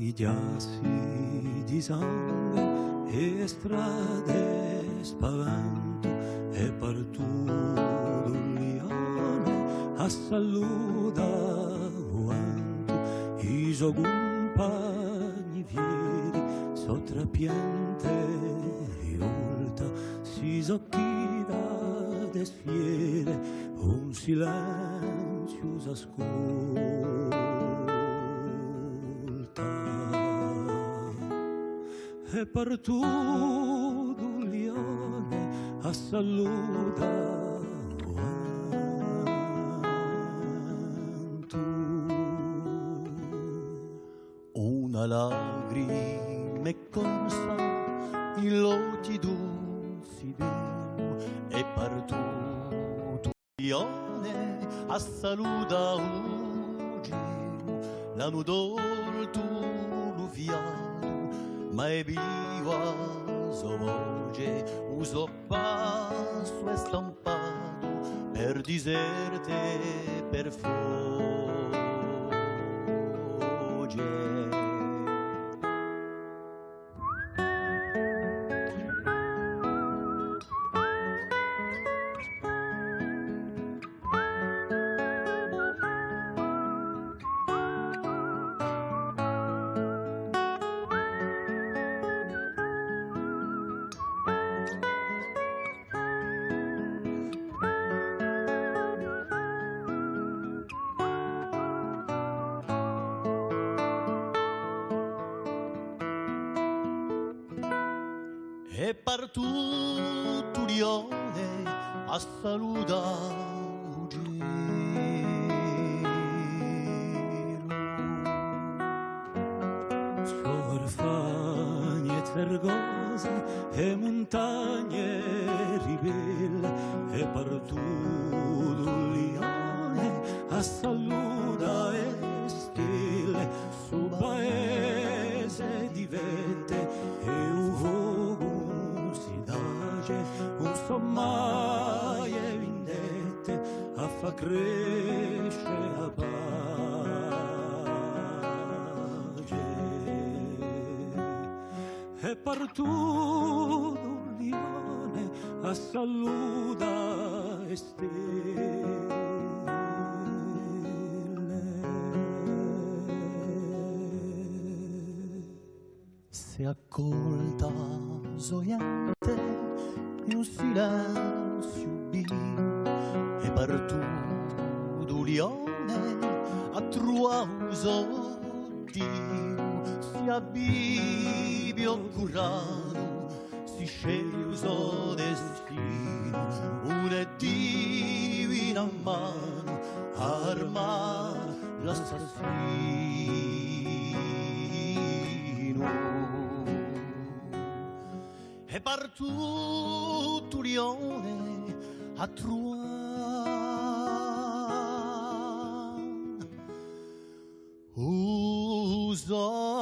i chiassi di sangue e strade spavento e partuto lione a saluta uanto i suoi compagni fieri sottrapiente rivolta si socchita desfiere un silenzio s'ascolta e partuto un lione a saluta una lagrima è corsa in occhi dolci e partuto lione a saluta oggi la nudolto luviano ma è viva voce uso passo e stampato per diserte per foglie e partuto lione a saluta orfani e tergose e montagne ribelle e partuto lione a saluta e stelle su paese divente e un sommaie vindette a fa crescere la pace e partuto un lione a saluta e stelle se accolta soiante un silenzio bim e partuto lione a truauso Dio si abbibio curano si sceso destino una divina mano arma l'assassino e partuto lione a truan uso